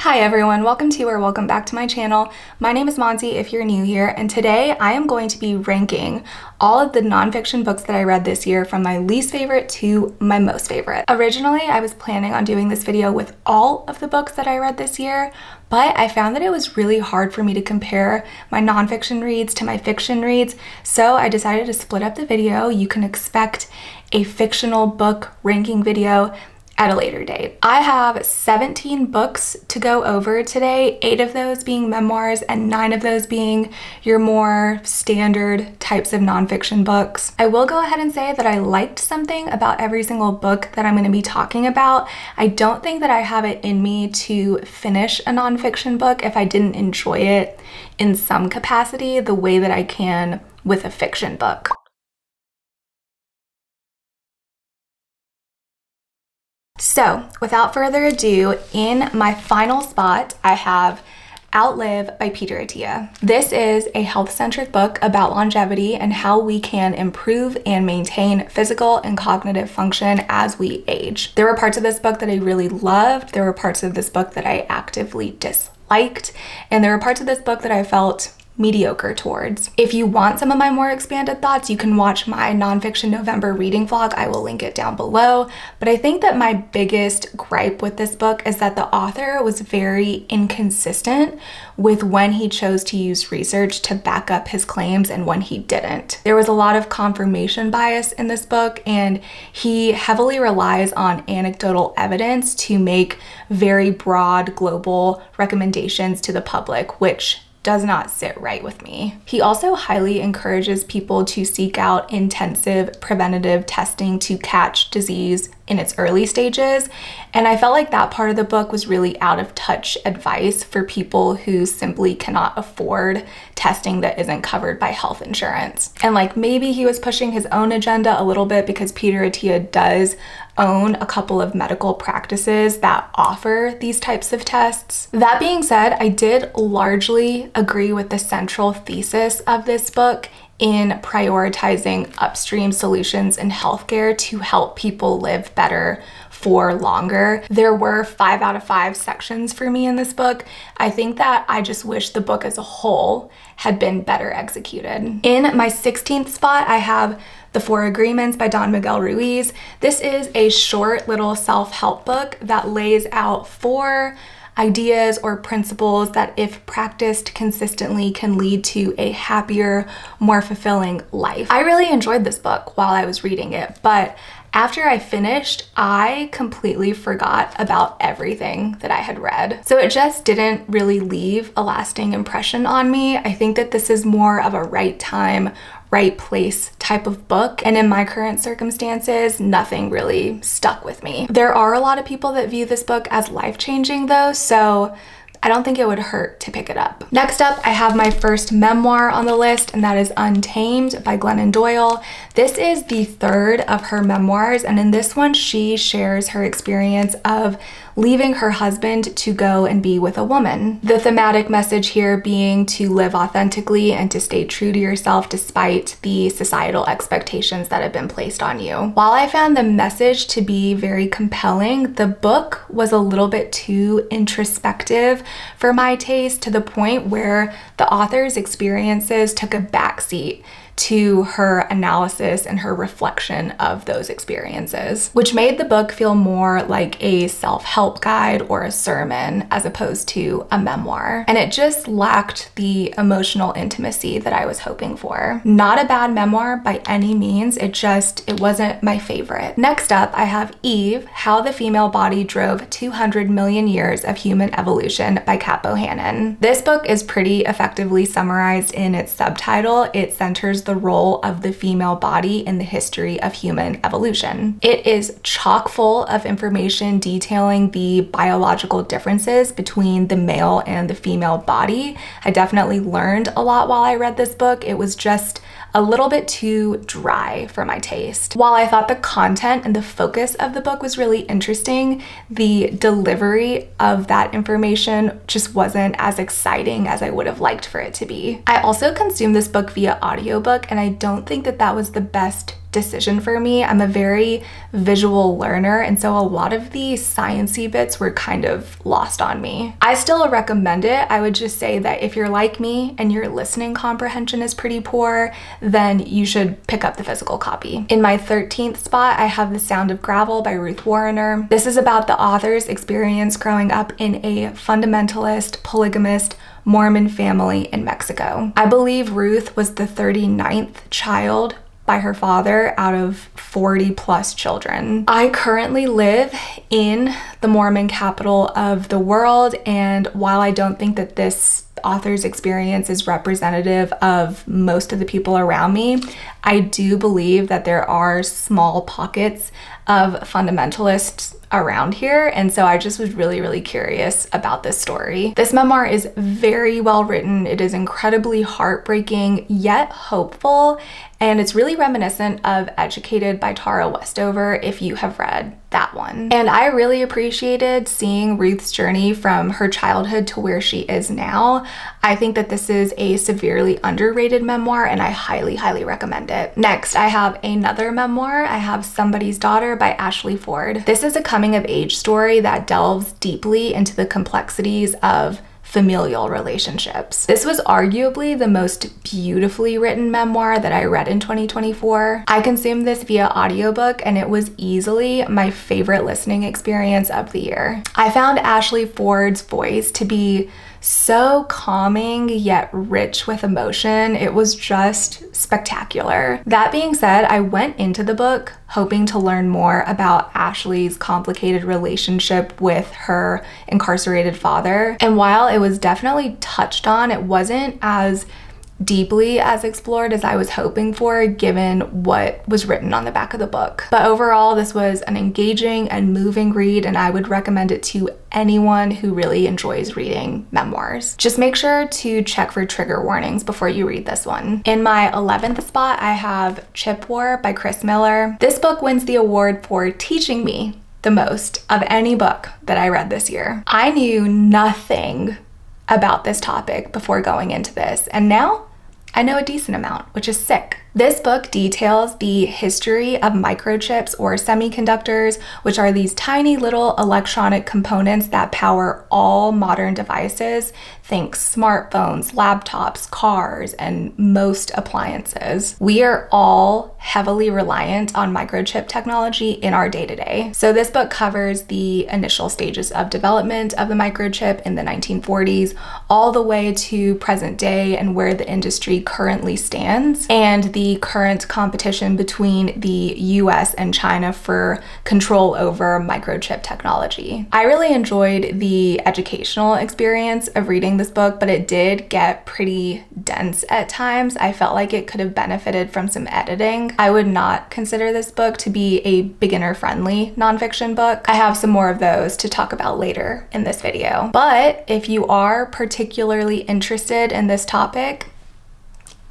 Hi everyone, welcome to or welcome back to my channel. My name is Monty if you're new here, and today I am going to be ranking all of the nonfiction books that I read this year from my least favorite to my most favorite. Originally, I was planning on doing this video with all of the books that I read this year, but I found that it was really hard for me to compare my nonfiction reads to my fiction reads, so I decided to split up the video. You can expect a fictional book ranking video at a later date. I have 17 books to go over today, 8 of those being memoirs and 9 of those being your more standard types of nonfiction books. I will go ahead and say that I liked something about every single book that I'm going to be talking about. I don't think that I have it in me to finish a nonfiction book if I didn't enjoy it in some capacity the way that I can with a fiction book. So, without further ado, in my final spot, I have Outlive by Peter Attia. This is a health-centric book about longevity and how we can improve and maintain physical and cognitive function as we age. There were parts of this book that I really loved, there were parts of this book that I actively disliked, and there were parts of this book that I felt mediocre towards. If you want some of my more expanded thoughts, you can watch my nonfiction November reading vlog. I will link it down below. But I think that my biggest gripe with this book is that the author was very inconsistent with when he chose to use research to back up his claims and when he didn't. There was a lot of confirmation bias in this book, and he heavily relies on anecdotal evidence to make very broad global recommendations to the public, which does not sit right with me. He also highly encourages people to seek out intensive preventative testing to catch disease in its early stages, and I felt like that part of the book was really out of touch advice for people who simply cannot afford testing that isn't covered by health insurance. And like maybe he was pushing his own agenda a little bit because Peter Attia does own a couple of medical practices that offer these types of tests. That being said, I did largely agree with the central thesis of this book in prioritizing upstream solutions in healthcare to help people live better for longer. There were 5 out of 5 sections for me in this book. I think that I just wish the book as a whole had been better executed. In my 16th spot, I have The 4 Agreements by Don Miguel Ruiz. This is a short little self-help book that lays out 4 ideas or principles that, if practiced consistently, can lead to a happier, more fulfilling life. I really enjoyed this book while I was reading it, but after I finished, I completely forgot about everything that I had read. So it just didn't really leave a lasting impression on me. I think that this is more of a right time, right place type of book, and in my current circumstances, nothing really stuck with me. There are a lot of people that view this book as life-changing though, so I don't think it would hurt to pick it up. Next up, I have my first memoir on the list, and that is Untamed by Glennon Doyle. This is the 3rd of her memoirs, and in this one, she shares her experience of leaving her husband to go and be with a woman. The thematic message here being to live authentically and to stay true to yourself despite the societal expectations that have been placed on you. While I found the message to be very compelling, the book was a little bit too introspective for my taste, to the point where the author's experiences took a backseat to her analysis and her reflection of those experiences, which made the book feel more like a self-help guide or a sermon as opposed to a memoir. And it just lacked the emotional intimacy that I was hoping for. Not a bad memoir by any means, it wasn't my favorite. Next up, I have Eve, How the Female Body Drove 200 Million Years of Human Evolution by Kat Bohannon. This book is pretty effectively summarized in its subtitle. It centers the role of the female body in the history of human evolution. It is chock full of information detailing the biological differences between the male and the female body. I definitely learned a lot while I read this book. It was just a little bit too dry for my taste. While I thought the content and the focus of the book was really interesting, the delivery of that information just wasn't as exciting as I would have liked for it to be. I also consumed this book via audiobook, and I don't think that that was the best decision for me. I'm a very visual learner, and so a lot of the sciencey bits were kind of lost on me. I still recommend it. I would just say that if you're like me and your listening comprehension is pretty poor, then you should pick up the physical copy. In my 13th spot, I have The Sound of Gravel by Ruth Warrener. This is about the author's experience growing up in a fundamentalist, polygamist, Mormon family in Mexico. I believe Ruth was the 39th child by her father out of 40 plus children. I currently live in the Mormon capital of the world, and while I don't think that this author's experience is representative of most of the people around me, I do believe that there are small pockets of fundamentalists around here, and so I just was really curious about this story. This memoir is very well written. It is incredibly heartbreaking yet hopeful, and it's really reminiscent of Educated by Tara Westover, if you have read that one. And I really appreciated seeing Ruth's journey from her childhood to where she is now. I think that this is a severely underrated memoir, and I highly recommend it. Next, I have another memoir. I have Somebody's Daughter by Ashley Ford. This is a coming of age story that delves deeply into the complexities of familial relationships. This was arguably the most beautifully written memoir that I read in 2024. I consumed this via audiobook, and it was easily my favorite listening experience of the year. I found Ashley Ford's voice to be so calming yet rich with emotion. It was just spectacular. That being said, I went into the book hoping to learn more about Ashley's complicated relationship with her incarcerated father. And while it was definitely touched on, it wasn't as deeply as explored as I was hoping for, given what was written on the back of the book. But overall, this was an engaging and moving read, and I would recommend it to anyone who really enjoys reading memoirs. Just make sure to check for trigger warnings before you read this one. In my 11th spot, I have Chip War by Chris Miller. This book wins the award for teaching me the most of any book that I read this year. I knew nothing about this topic before going into this, and now I know a decent amount, which is sick. This book details the history of microchips or semiconductors, which are these tiny little electronic components that power all modern devices. Think smartphones, laptops, cars, and most appliances. We are all heavily reliant on microchip technology in our day-to-day. So this book covers the initial stages of development of the microchip in the 1940s, all the way to present day and where the industry currently stands, and the current competition between the US and China for control over microchip technology. I really enjoyed the educational experience of reading this book, but it did get pretty dense at times. I felt like it could have benefited from some editing. I would not consider this book to be a beginner-friendly nonfiction book. I have some more of those to talk about later in this video. But if you are particularly interested in this topic,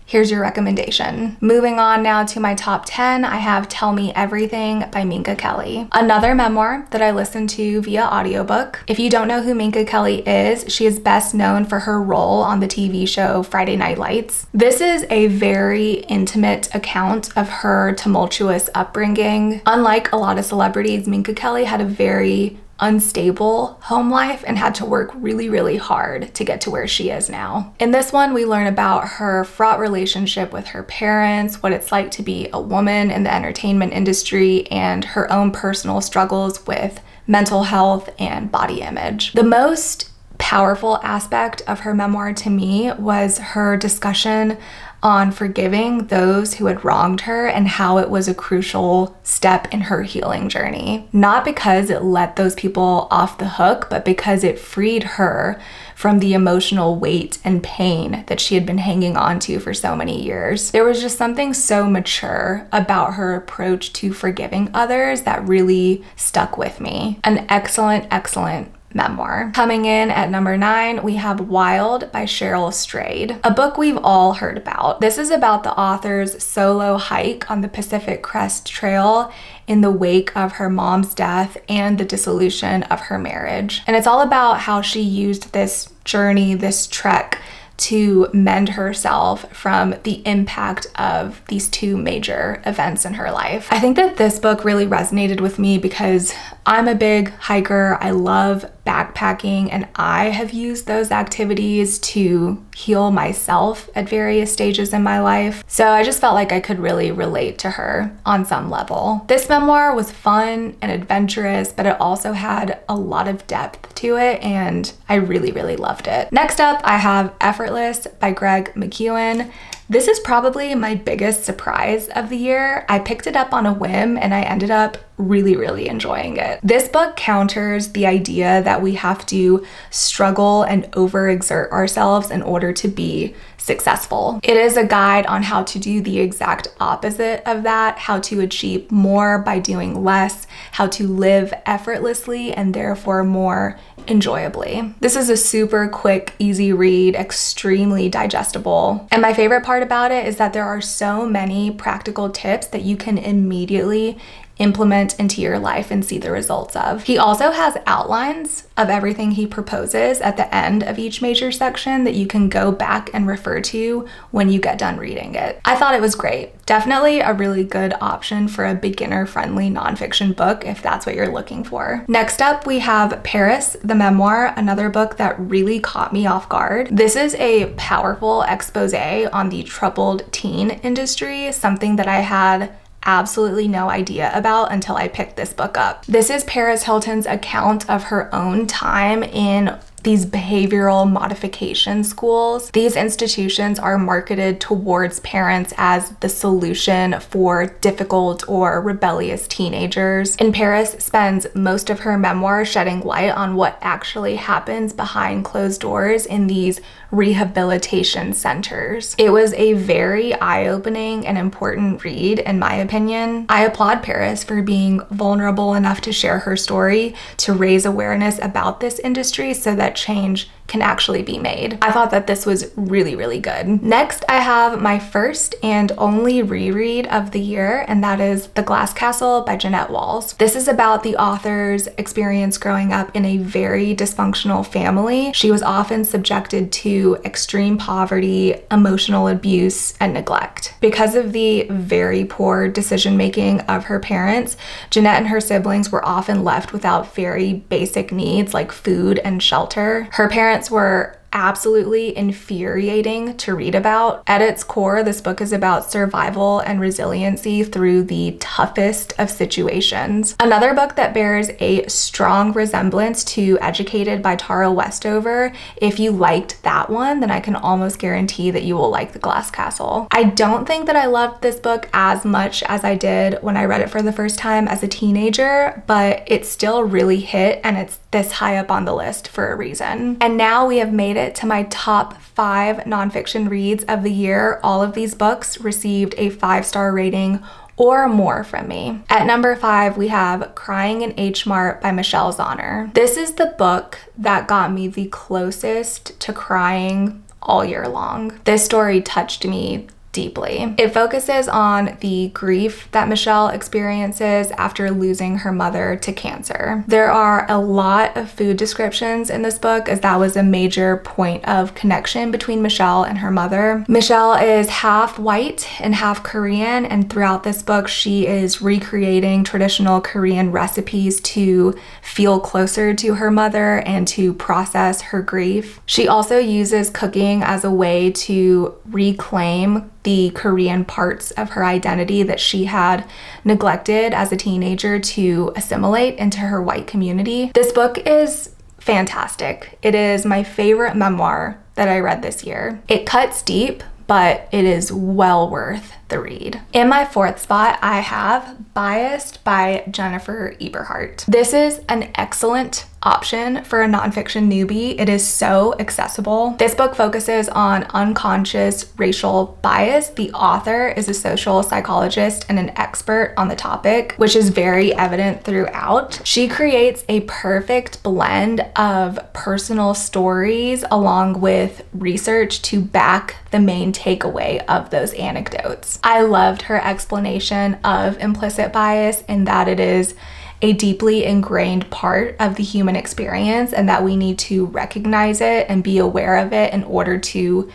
here's your recommendation. Moving on now to my top 10, I have Tell Me Everything by Minka Kelly. Another memoir that I listened to via audiobook. If you don't know who Minka Kelly is, she is best known for her role on the TV show Friday Night Lights. This is a very intimate account of her tumultuous upbringing. Unlike a lot of celebrities, Minka Kelly had a very unstable home life and had to work really hard to get to where she is now. In this one, we learn about her fraught relationship with her parents, what it's like to be a woman in the entertainment industry, and her own personal struggles with mental health and body image. The most powerful aspect of her memoir to me was her discussion on forgiving those who had wronged her and how it was a crucial step in her healing journey. Not because it let those people off the hook, but because it freed her from the emotional weight and pain that she had been hanging on to for so many years. There was just something so mature about her approach to forgiving others that really stuck with me. An excellent memoir. Coming in at number 9, we have Wild by Cheryl Strayed, a book we've all heard about. This is about the author's solo hike on the Pacific Crest Trail in the wake of her mom's death and the dissolution of her marriage. And it's all about how she used this journey, this trek, to mend herself from the impact of these two major events in her life. I think that this book really resonated with me because I'm a big hiker. I love backpacking, and I have used those activities to heal myself at various stages in my life. So I just felt like I could really relate to her on some level. This memoir was fun and adventurous, but it also had a lot of depth to it, and I really, really loved it. Next up, I have Effortless by Greg McKeown. This is probably my biggest surprise of the year. I picked it up on a whim and I ended up really, really enjoying it. This book counters the idea that we have to struggle and overexert ourselves in order to be successful. It is a guide on how to do the exact opposite of that, how to achieve more by doing less, how to live effortlessly and therefore more enjoyably. This is a super quick, easy read, extremely digestible. And my favorite part about it is that there are so many practical tips that you can immediately implement into your life and see the results of. He also has outlines of everything he proposes at the end of each major section that you can go back and refer to when you get done reading it. I thought it was great. Definitely a really good option for a beginner-friendly nonfiction book if that's what you're looking for. Next up, we have Paris, the Memoir, another book that really caught me off guard. This is a powerful expose on the troubled teen industry, something that I had absolutely no idea about until I picked this book up. This is Paris Hilton's account of her own time in these behavioral modification schools. These institutions are marketed towards parents as the solution for difficult or rebellious teenagers. And Paris spends most of her memoir shedding light on what actually happens behind closed doors in these rehabilitation centers. It was a very eye-opening and important read, in my opinion. I applaud Paris for being vulnerable enough to share her story, to raise awareness about this industry so that change can actually be made. I thought that this was really, really good. Next, I have my first and only reread of the year, and that is The Glass Castle by Jeanette Walls. This is about the author's experience growing up in a very dysfunctional family. She was often subjected to extreme poverty, emotional abuse, and neglect. Because of the very poor decision-making of her parents, Jeanette and her siblings were often left without very basic needs like food and shelter. Her parents were absolutely infuriating to read about. At its core, this book is about survival and resiliency through the toughest of situations. Another book that bears a strong resemblance to Educated by Tara Westover. If you liked that one, then I can almost guarantee that you will like The Glass Castle. I don't think that I loved this book as much as I did when I read it for the first time as a teenager, but it still really hit, and it's this high up on the list for a reason. And now we have made it to my top 5 nonfiction reads of the year. All of these books received a 5-star rating or more from me. At number 5, we have Crying in H Mart by Michelle Zauner. This is the book that got me the closest to crying all year long. This story touched me deeply. It focuses on the grief that Michelle experiences after losing her mother to cancer. There are a lot of food descriptions in this book, as that was a major point of connection between Michelle and her mother. Michelle is half white and half Korean, and throughout this book she is recreating traditional Korean recipes to feel closer to her mother and to process her grief. She also uses cooking as a way to reclaim the Korean parts of her identity that she had neglected as a teenager to assimilate into her white community. This book is fantastic. It is my favorite memoir that I read this year. It cuts deep, but it is well worth the read. In my 4th spot, I have Biased by Jennifer Eberhardt. This is an excellent option for a nonfiction newbie. It is so accessible. This book focuses on unconscious racial bias. The author is a social psychologist and an expert on the topic, which is very evident throughout. She creates a perfect blend of personal stories along with research to back the main takeaway of those anecdotes. I loved her explanation of implicit bias in that it is a deeply ingrained part of the human experience and that we need to recognize it and be aware of it in order to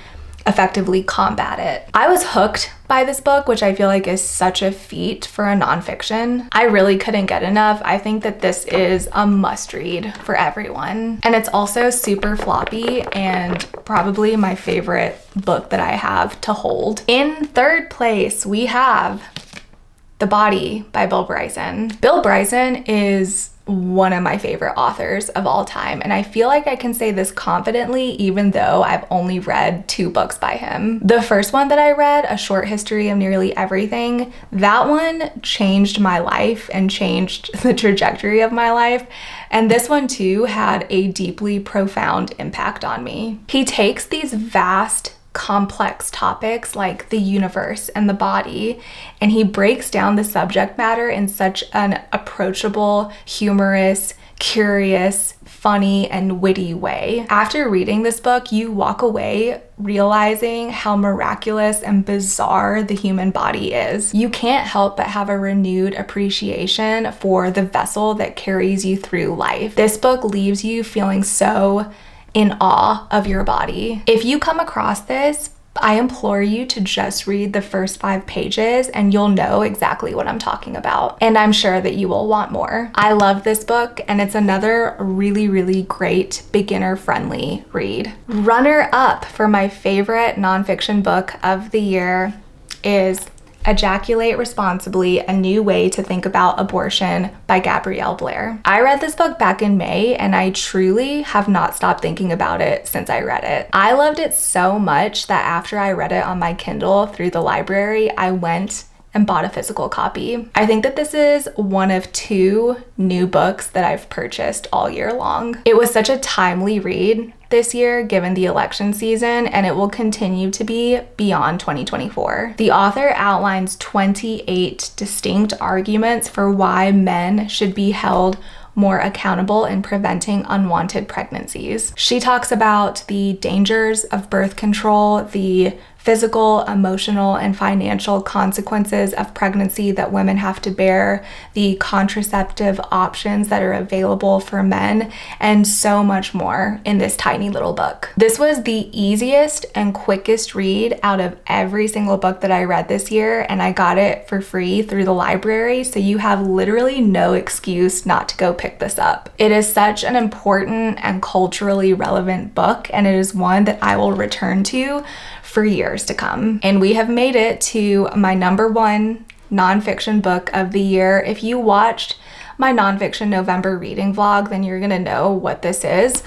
effectively combat it. I was hooked by this book, which I feel like is such a feat for a nonfiction. I really couldn't get enough. I think that this is a must read for everyone. And it's also super floppy and probably my favorite book that I have to hold. In third place, we have The Body by Bill Bryson. Bill Bryson is one of my favorite authors of all time, and I feel like I can say this confidently even though I've only read 2 books by him. The first one that I read, A Short History of Nearly Everything, that one changed my life and changed the trajectory of my life, and this one too had a deeply profound impact on me. He takes these vast, complex topics like the universe and the body, and he breaks down the subject matter in such an approachable, humorous, curious, funny, and witty way. After reading this book, you walk away realizing how miraculous and bizarre the human body is. You can't help but have a renewed appreciation for the vessel that carries you through life. This book leaves you feeling so in awe of your body. If you come across this, I implore you to just read the first 5 pages and you'll know exactly what I'm talking about. And I'm sure that you will want more. I love this book, and it's another really, really great beginner-friendly read. Runner up for my favorite nonfiction book of the year is Ejaculate Responsibly, A New Way to Think About Abortion by Gabrielle Blair. I read this book back in May, and I truly have not stopped thinking about it since I read it. I loved it so much that after I read it on my Kindle through the library, I went and bought a physical copy. I think that this is one of 2 new books that I've purchased all year long. It was such a timely read this year given the election season, and it will continue to be beyond 2024. The author outlines 28 distinct arguments for why men should be held more accountable in preventing unwanted pregnancies. She talks about the dangers of birth control, the physical, emotional, and financial consequences of pregnancy that women have to bear, the contraceptive options that are available for men, and so much more in this tiny little book. This was the easiest and quickest read out of every single book that I read this year, and I got it for free through the library, so you have literally no excuse not to go pick this up. It is such an important and culturally relevant book, and it is one that I will return to for years to come. And we have made it to my #1 nonfiction book of the year. If you watched my nonfiction November reading vlog, then you're gonna know what this is.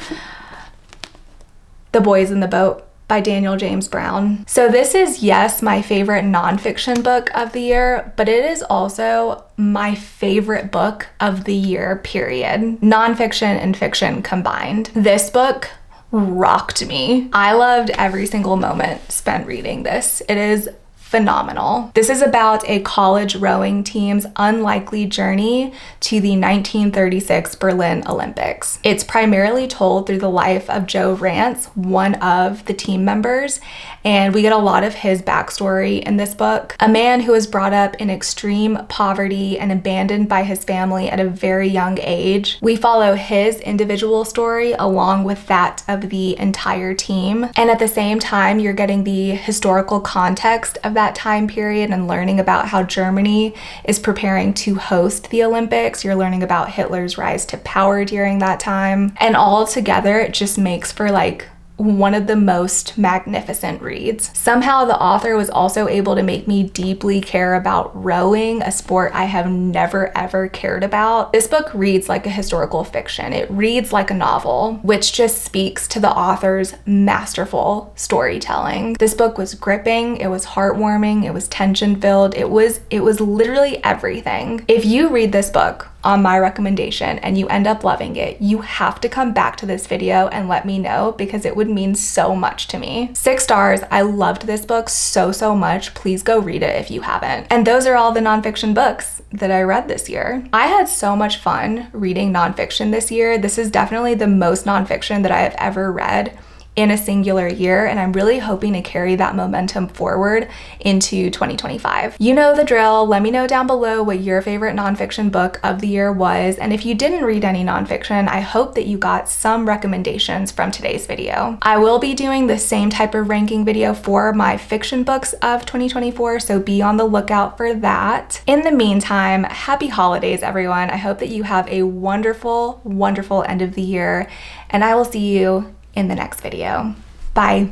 The Boys in the Boat by Daniel James Brown. So this is, yes, my favorite nonfiction book of the year, but it is also my favorite book of the year, period. Nonfiction and fiction combined. This book rocked me. I loved every single moment spent reading this. It is phenomenal. This is about a college rowing team's unlikely journey to the 1936 Berlin Olympics. It's primarily told through the life of Joe Rance, one of the team members, and we get a lot of his backstory in this book. A man who was brought up in extreme poverty and abandoned by his family at a very young age. We follow his individual story along with that of the entire team. And at the same time, you're getting the historical context of that time period and learning about how Germany is preparing to host the Olympics. You're learning about Hitler's rise to power during that time. And all together, it just makes for like one of the most magnificent reads. Somehow the author was also able to make me deeply care about rowing, a sport I have never ever cared about. This book reads like a historical fiction. It reads like a novel, which just speaks to the author's masterful storytelling. This book was gripping, it was heartwarming, it was tension-filled, it was literally everything. If you read this book on my recommendation and you end up loving it, you have to come back to this video and let me know because it would mean so much to me. 6 stars. I loved this book so much. Please go read it if you haven't. And those are all the nonfiction books that I read this year. I had so much fun reading nonfiction this year. This is definitely the most nonfiction that I have ever read in a singular year, and I'm really hoping to carry that momentum forward into 2025. You know the drill. Let me know down below what your favorite nonfiction book of the year was, and if you didn't read any nonfiction, I hope that you got some recommendations from today's video. I will be doing the same type of ranking video for my fiction books of 2024, so be on the lookout for that. In the meantime, happy holidays, everyone. I hope that you have a wonderful, wonderful end of the year, and I will see you in the next video. Bye.